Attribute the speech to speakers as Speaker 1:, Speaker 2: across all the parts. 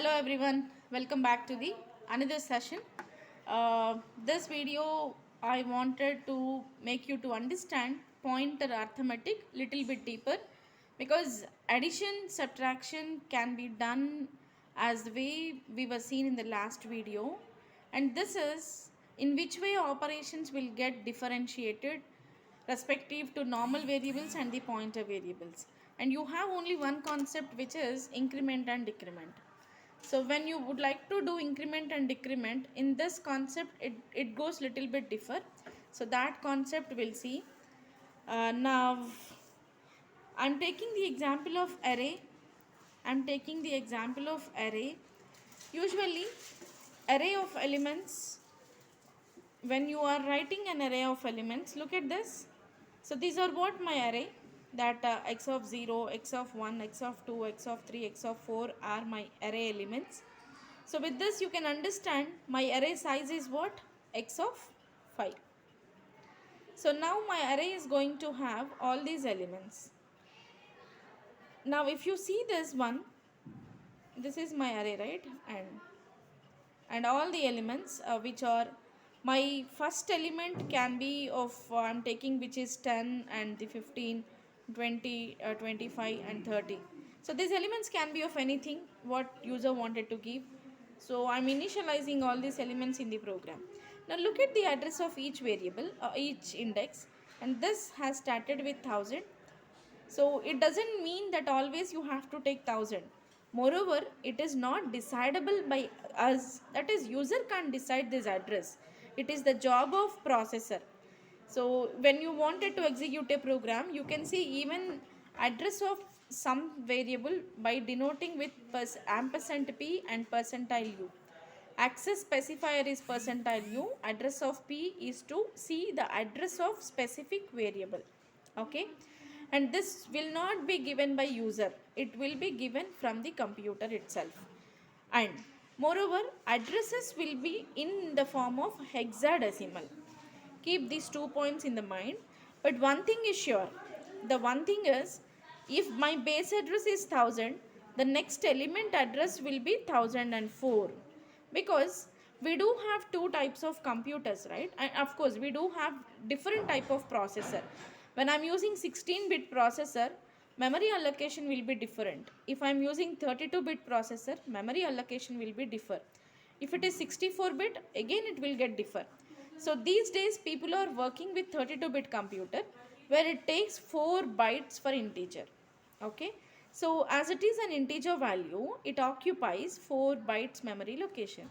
Speaker 1: Hello everyone, welcome back to the another session. This video I wanted to make you to understand pointer arithmetic little bit deeper, because addition subtraction can be done as the way we were seen in the last video, and this is in which way operations will get differentiated respective to normal variables and the pointer variables, and you have only one concept, which is increment and decrement. So when you would like to do increment and decrement in this concept, it goes little bit differ. So that concept we'll see. Now I'm taking the example of array. Usually array of elements, when you are writing an array of elements, look at this. So these are what my array, that x of 0, x of 1, x of 2, x of 3, x of 4 are my array elements. So with this you can understand my array size is what? X of 5. So now my array is going to have all these elements. Now if you see this one, this is my array, right? And all the elements which are my first element can be of I'm taking, which is 10 and the 15, 20, 25 and 30. So these elements can be of anything what user wanted to give. So I'm initializing all these elements in the program. Now look at the address of each variable, each index, and this has started with 1000. So it doesn't mean that always you have to take 1000. Moreover, it is not decidable by us. That is, user can't decide this address. It is the job of processor. So when you wanted to execute a program, you can see even address of some variable by denoting with ampersand p and percentile u. Access specifier is percentile u. Address of p is to see the address of specific variable. Okay, and this will not be given by user, it will be given from the computer itself. And moreover, addresses will be in the form of hexadecimal. Keep these 2 points in the mind. But one thing is sure, the one thing is, if my base address is 1000, the next element address will be 1004, because we do have two types of computers, right? And of course we do have different type of processor. When I'm using 16-bit processor, memory allocation will be different. If I'm using 32-bit processor, memory allocation will be different. If it is 64-bit, again it will get differ. So these days people are working with 32-bit computer, where it takes 4 bytes for integer. Okay, so as it is an integer value, it occupies 4 bytes memory location.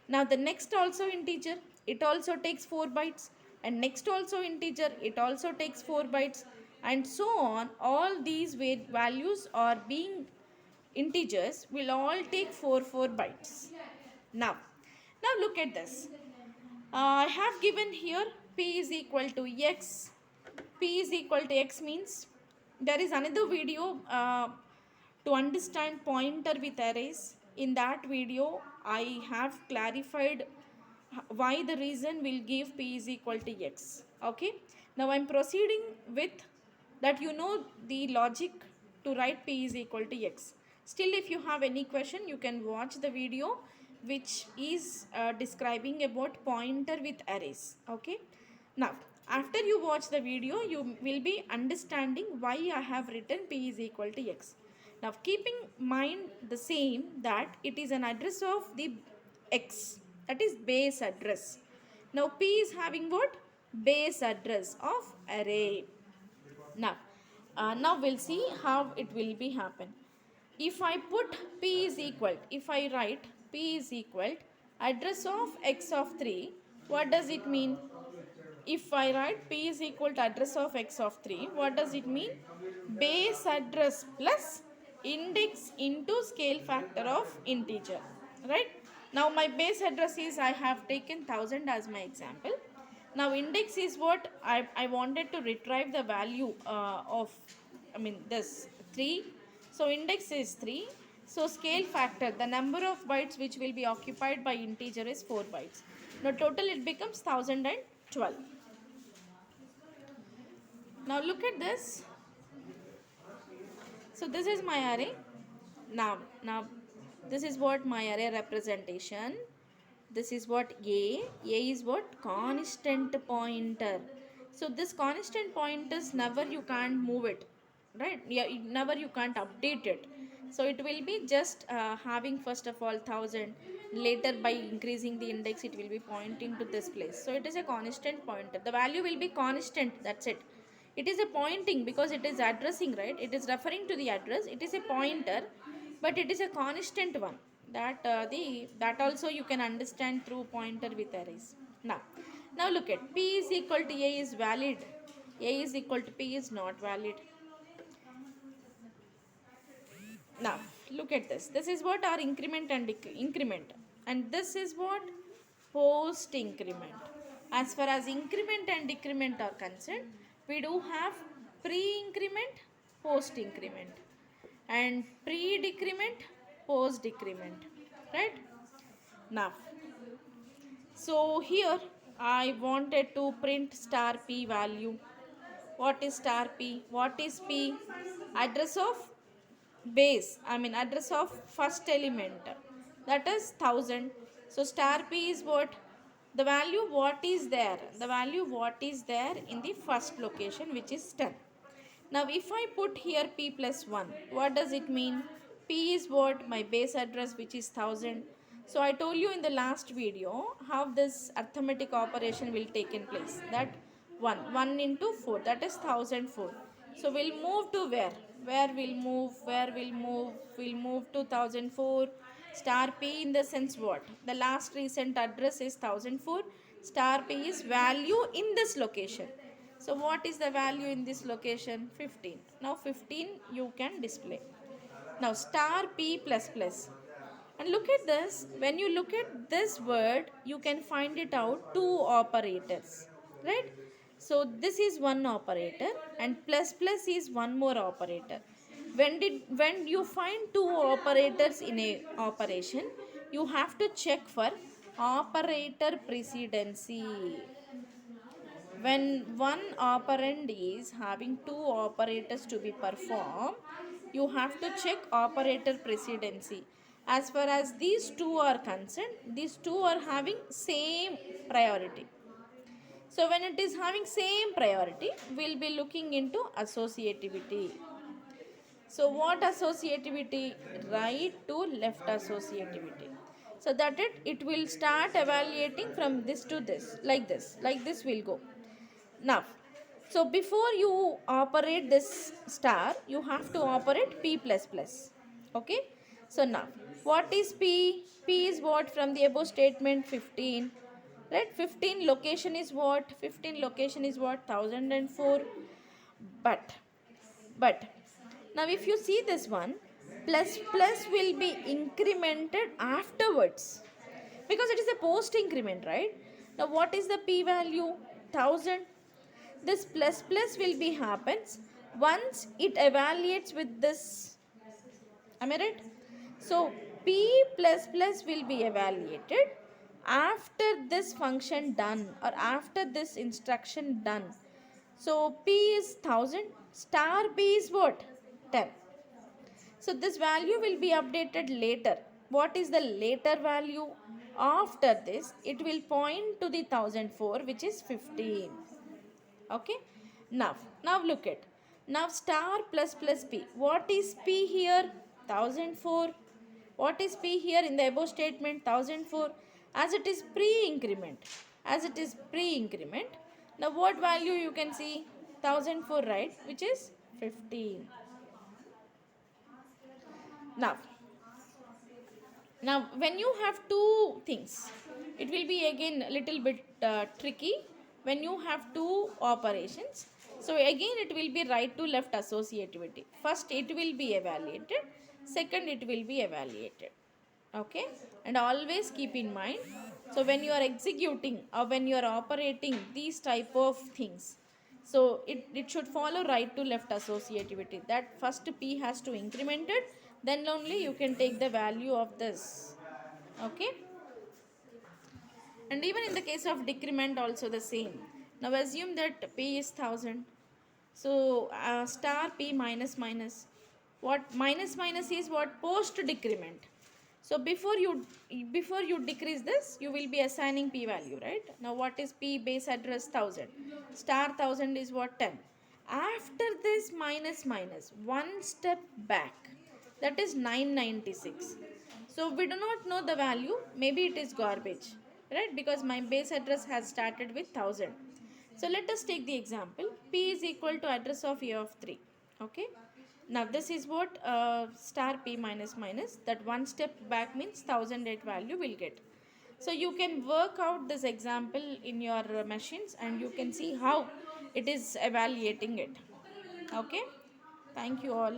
Speaker 1: Now the next also integer, it also takes 4 bytes, and next also integer, it also takes 4 bytes, and so on. All these values are being integers will all take 4 bytes. Now look at this. I have given here p is equal to x. P is equal to x means, there is another video to understand pointer with arrays. In that video I have clarified why the reason will give p is equal to x. Okay, now I'm proceeding with that. You know the logic to write p is equal to x. Still, if you have any question, you can watch the video which is describing about pointer with arrays. Okay, now after you watch the video, you will be understanding why I have written p is equal to x. Now keeping mind the same, that it is an address of the x, that is base address. Now p is having what? Base address of array. Now we'll see how it will be happen. If I put p is equal, if I write p is equal address of x of 3, what does it mean? If I write p is equal to address of x of 3, what does it mean? Base address plus index into scale factor of integer, right? Now my base address is, I have taken 1000 as my example. Now index is what? I wanted to retrieve the value this 3. So index is 3. So scale factor, the number of bytes which will be occupied by integer is 4 bytes. Now total it becomes 1012. Now look at this. So this is my array. Now This is what my array representation. This is what a is what constant pointer. So this constant pointers never you can't move it, right? Yeah, never you can't update it. So it will be just having first of all 1000, later by increasing the index it will be pointing to this place. So it is a constant pointer, the value will be constant, that's it. It is a pointing because it is addressing, right? It is referring to the address, it is a pointer, but it is a constant one. That also you can understand through pointer with arrays. Now look at p is equal to a is valid, a is equal to p is not valid. Now look at this, this is what our increment and increment, and this is what post increment. As far as increment and decrement are concerned, we do have pre increment, post increment, and pre decrement, post decrement, right? Now so here I wanted to print star p value. What is star p? What is p? Address of base, I mean address of first element, that is 1000. So star p is what? The value what is there, the value what is there in the first location, which is 10. Now if I put here p plus 1, what does it mean? P is what? My base address, which is 1000. So I told you in the last video how this arithmetic operation will take in place. That 1 into 4, that is 1004. So we'll move to where? Where we'll move? Where we'll move? We'll move to 1004. Star p in the sense what? The last recent address is 1004. Star p is value in this location. So what is the value in this location? 15. Now 15 you can display. Now star p plus plus. And look at this. When you look at this word, you can find it out two operators, right? So this is one operator and plus plus is one more operator. When you find two operators in a operation, you have to check for operator precedency. When one operand is having two operators to be performed, you have to check operator precedency. As far as these two are concerned, these two are having same priority. So when it is having same priority, we'll be looking into associativity. So what associativity? Right to left associativity. So that it will start evaluating from this to this, like this will go. Now, so before you operate this star, you have to operate p plus plus. Okay. So now, what is p? P is what from the above statement? 15. Right? 15 location is what? 15 location is what? 1004. But now if you see this one, plus plus will be incremented afterwards because it is a post increment, right? Now what is the p value? 1000. This plus plus will be happens once it evaluates with this. Am I right? So p plus plus will be evaluated after this function done or after this instruction done. So p is 1000, star p is what? 10. So this value will be updated later. What is the later value? After this, it will point to the 1004, which is 15. Okay. Now look at. Now star plus plus p. What is p here? 1004. What is p here in the above statement? 1004. As it is pre-increment. As it is pre-increment. Now what value you can see? 1004, right? Which is 15. Now when you have two things, it will be again a little bit tricky when you have two operations. So again it will be right to left associativity. First it will be evaluated, second it will be evaluated. Okay, and always keep in mind, so when you are executing or when you are operating these type of things, so it should follow right to left associativity. That first p has to increment it, then only you can take the value of this. Okay, and even in the case of decrement also the same. Now assume that p is 1000. So star p minus minus. What minus minus is what? Post decrement. So before you decrease this, you will be assigning p value, right? Now what is p base address 1000? Star 1000 is what? 10. After this minus minus, one step back, that is 996. So we do not know the value, maybe it is garbage, right? Because my base address has started with 1000. So let us take the example. P is equal to address of a of 3. Okay. Now this is what star p minus minus, that one step back means 1008 value will get. So you can work out this example in your machines and you can see how it is evaluating it. Okay. Thank you all.